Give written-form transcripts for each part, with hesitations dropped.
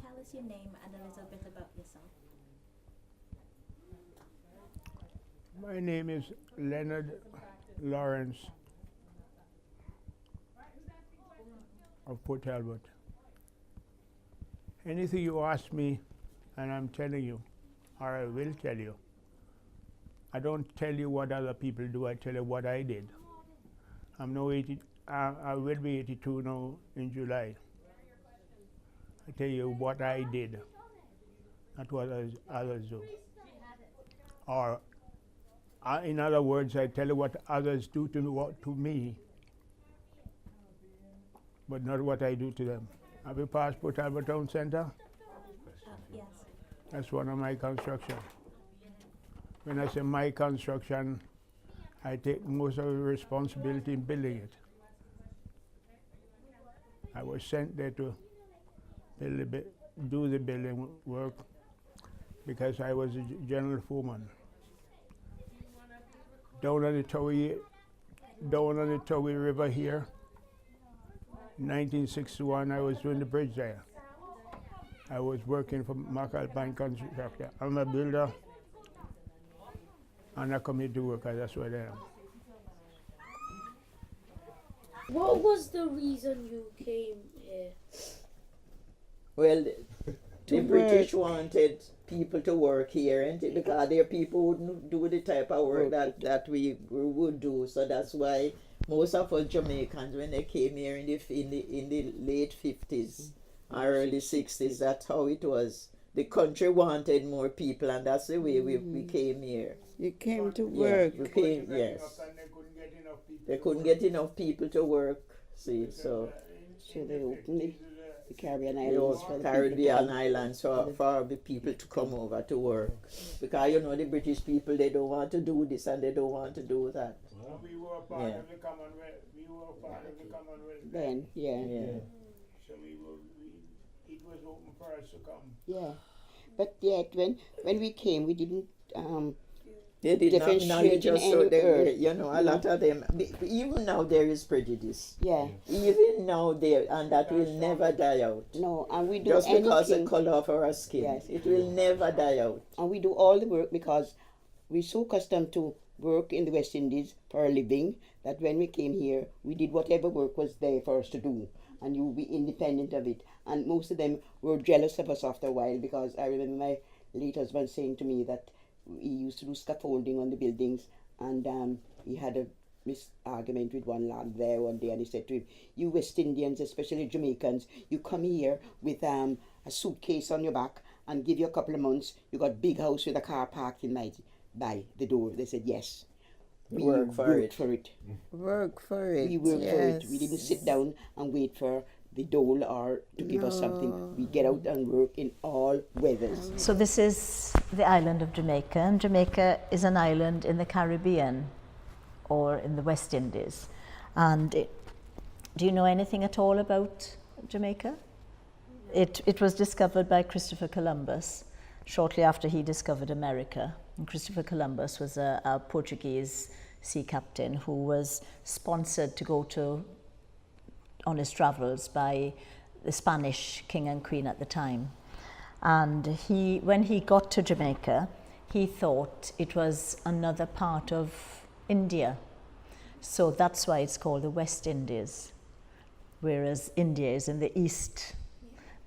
tell us your name and a little bit about yourself? My name is Leonard Lawrence of Port Talbot. Anything you ask me, and I'm telling you, or I will tell you. I don't tell you what other people do, I tell you what I did. I'm now 80, I will be 82 now in July. I tell you what I did, not what others do. Or, in other words, I tell you what others do to me, but not what I do to them. Have you passed Port Talbot Town Centre? Yes. That's one of my construction. When I say my construction, I take most of the responsibility in building it. I was sent there to do the building work because I was a general foreman. Down on the Towie River here, in 1961, I was doing the bridge there. I was working for McAlpine Constructor. I'm a builder and a community worker, that's what I am. What was the reason you came here? Well, the British wanted people to work here, and because their people wouldn't do the type of work that we would do. So that's why most of us Jamaicans, when they came here in the late 50s or early 60s, that's how it was. The country wanted more people, and that's the way we came here. You came to work. We came, yes. They couldn't get enough people to work, see, so they opened the Caribbean they Islands opened for the Caribbean Islands for the people to come over to work. Because, you know, the British people, they don't want to do this and they don't want to do that. We were part of the Commonwealth. We were part of the Commonwealth. Then, yeah. So it was open for us to come. Yeah. But yet, when we came, we didn't They did not, now you differentiate in just so any they, earth. you know, a lot of them, even now there is prejudice. Yeah. Even now there, and that will never die out. No, and we do Just because the anything. color of our skin, Yes. it will never die out. And we do all the work because we're so accustomed to work in the West Indies for a living that when we came here, we did whatever work was there for us to do, and you will be independent of it. And most of them were jealous of us after a while, because I remember my late husband saying to me that he used to do scaffolding on the buildings, and he had a argument with one lad there one day, and he said to him, "You West Indians, especially Jamaicans, you come here with a suitcase on your back and give you a couple of months, you got big house with a car parked in by the door." They said, "Yes, we Work for it. Work for it. We We worked for it. We didn't sit down and wait for the dole or to give us something. We get out and work in all weathers." So this is the island of Jamaica, and Jamaica is an island in the Caribbean or in the West Indies. And do you know anything at all about Jamaica? It was discovered by Christopher Columbus shortly after he discovered America. And Christopher Columbus was a Portuguese sea captain who was sponsored to go on his travels by the Spanish king and queen at the time. And when he got to Jamaica, he thought it was another part of India. So that's why it's called the West Indies, whereas India is in the east.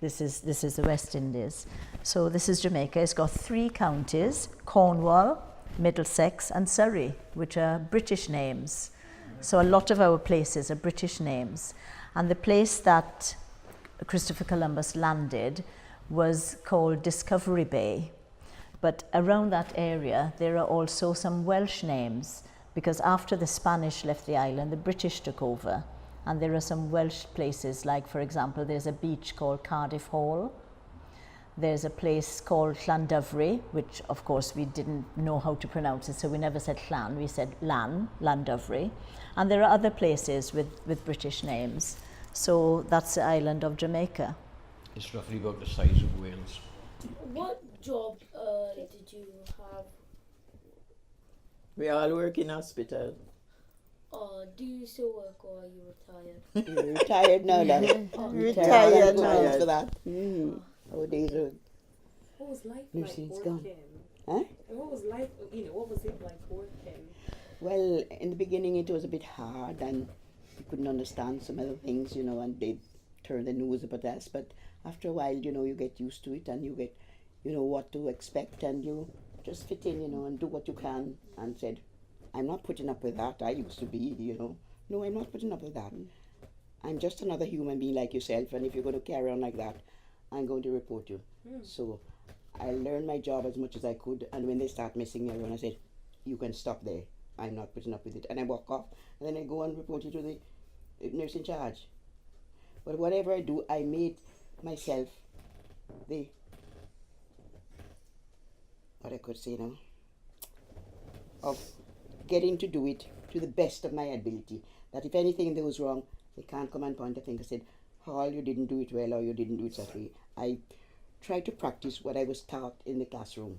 This is the West Indies. So this is Jamaica. It's got 3 counties: Cornwall, Middlesex and Surrey, which are British names. So a lot of our places are British names. And the place that Christopher Columbus landed was called Discovery Bay. But around that area, there are also some Welsh names, because after the Spanish left the island, the British took over. And there are some Welsh places, like, for example, there's a beach called Cardiff Hall. There's a place called Llandovery, which, of course, we didn't know how to pronounce it, so we never said Llan, we said Llandovery. And there are other places with British names. So that's the island of Jamaica. It's roughly about the size of Wales. What job did you have? We all work in hospital. Do you still work, or are you retired? You're retired now, love. Retired now. For that. Our days are What was life nursing's like gone. working? Huh? And what was life, what was it like working? Well, in the beginning it was a bit hard and we couldn't understand some of the things, and they turned the nose up at us. But after a while, you get used to it and you get, what to expect, and you just fit in, and do what you can, and said, I'm not putting up with that. I used to be, No, I'm not putting up with that. I'm just another human being like yourself, and if you're going to carry on like that, I'm going to report you. So I learned my job as much as I could, and when they start messing me around, I said, you can stop there. I'm not putting up with it. And I walk off, and then I go and report you to the nurse in charge. But whatever I do, I made myself the, what I could say now, of getting to do it to the best of my ability. That if anything goes wrong, they can't come and point a finger and say, Hall, you didn't do it well, or you didn't do it that way. I try to practice what I was taught in the classroom.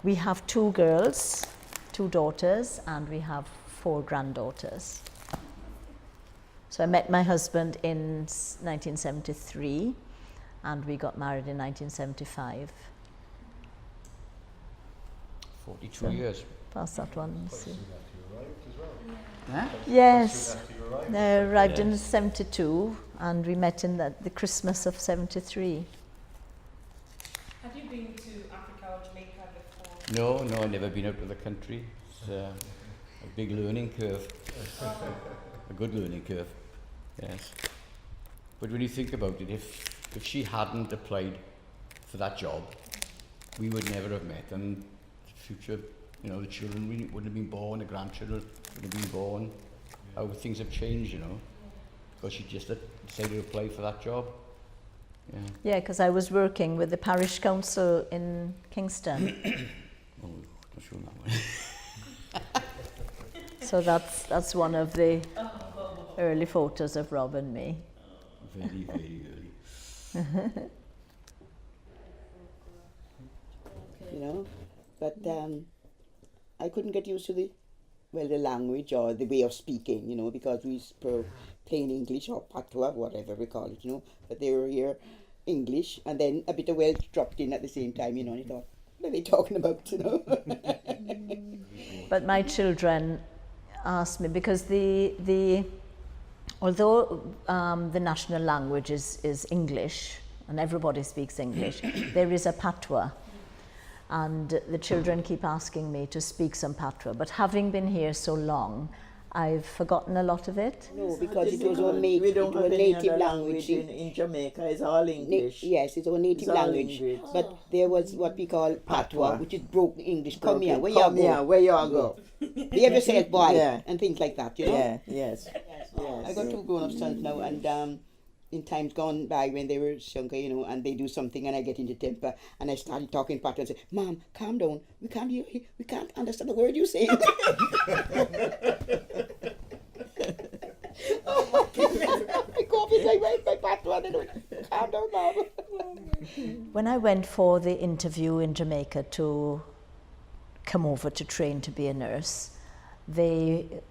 We have 2 girls, 2 daughters, and we have 4 granddaughters. So I met my husband in 1973, and we got married in 1975. 42 years. Pass that one. See. Huh? Yes, they arrived in 72, and we met in the Christmas of 73. Have you been to Africa or Jamaica before? No, I've never been out of the country. It's a big learning curve. A good learning curve, yes. But when you think about it, if she hadn't applied for that job, we would never have met, and the future, the children wouldn't have been born, the grandchildren wouldn't have been born. How things have changed, because she just decided to apply for that job. Yeah, because I was working with the parish council in Kingston. Oh, not sure that one. So that's one of the early photos of Rob and me. Very, very early. But I couldn't get used to the language or the way of speaking, because we spoke plain English or patois, whatever we call it, but they were here English, and then a bit of Welsh dropped in at the same time, and I thought, what are they talking about, But my children asked me, because although the national language is English, and everybody speaks English, there is a patois. And the children keep asking me to speak some patois, but having been here so long, I've forgotten a lot of it. No, because it was our we don't have any native other language. in Jamaica. It's all English. Yes, it's our native It's all language. English. But there was what we call patois, which is broken English. Come here, where Come you here, go? where you go? Behave yourself, boy, Yeah. and things like that, Yeah, yes. I got 2 grown-up sons now, and in times gone by when they were younger, and they do something and I get into temper and I started talking patois and say, Mom, calm down. We can't hear. We can't understand the word you say. Oh my goodness. I go up and say, my patois, and I calm down, Mom. When I went for the interview in Jamaica to come over to train to be a nurse, they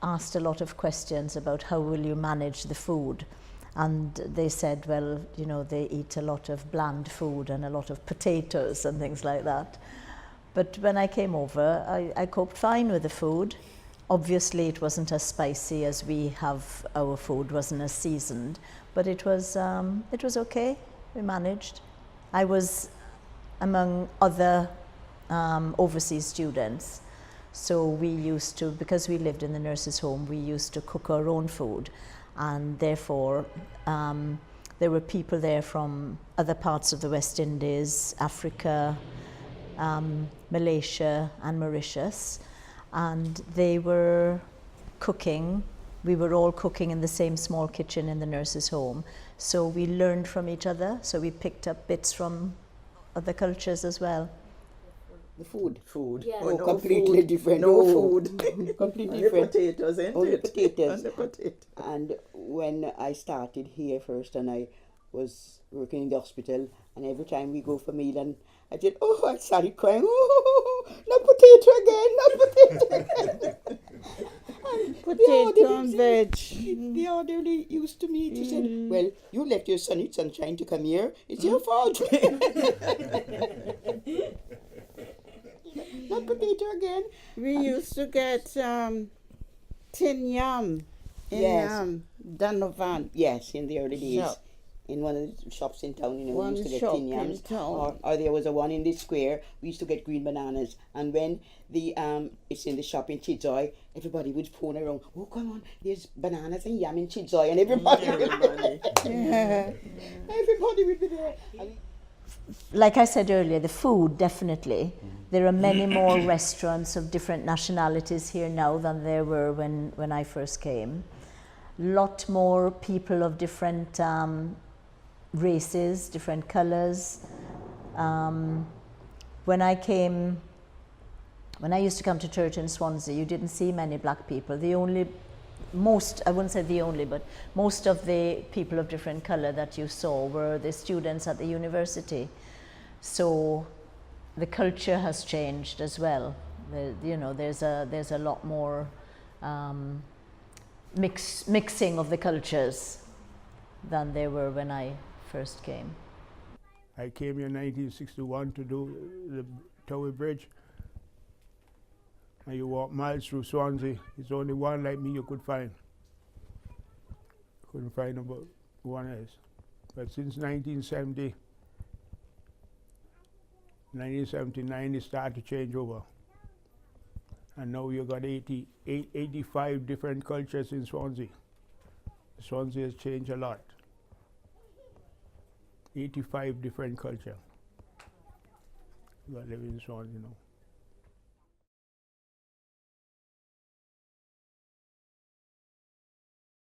asked a lot of questions about how will you manage the food. And they said, well, they eat a lot of bland food and a lot of potatoes and things like that. But when I came over, I coped fine with the food. Obviously, it wasn't as spicy as we have our food, wasn't as seasoned, but it was okay. We managed. I was among other overseas students, so we used to, because we lived in the nurses' home, we used to cook our own food. And therefore, there were people there from other parts of the West Indies, Africa, Malaysia and Mauritius, and they were cooking. We were all cooking in the same small kitchen in the nurses' home, so we learned from each other, so we picked up bits from other cultures as well. The food. Yeah. Oh, no completely food. different. No Oh, food. completely Only different. potatoes, ain't Only it? potatoes. Only potato. And when I started here first, and I was working in the hospital, and every time we go for meal, and I said, I started crying, not potato again, not potato again. Potato and veg. The elderly used to me. She said, "Well, you left your sunshine to come here. It's your fault." Not potato again. We used to get tin yam in Yes. Donovan. Yes, in the early days. Shop. In one of the shops in town, we One used to get shop tin yams. in town. Or there was a one in the square, we used to get green bananas. And when the it's in the shop in Chidzoy, everybody would phone around, "Oh, come on, there's bananas and yam in Chidzoy," and everybody Yeah. everybody would be there. Like I said earlier, the food, definitely. There are many more restaurants of different nationalities here now than there were when I first came. Lot more people of different races, different colors. When I used to come to church in Swansea, you didn't see many black people. I wouldn't say the only, but most of the people of different color that you saw were the students at the university. So the culture has changed as well. There's a lot more mixing of the cultures than there were when I first came. I came here in 1961 to do the Tower Bridge. And you walk miles through Swansea. It's only one like me you could find. Couldn't find about one else. But since 1979, it started to change over. And now you got 85 different cultures in Swansea. Swansea has changed a lot. 85 different culture that live in Swansea now.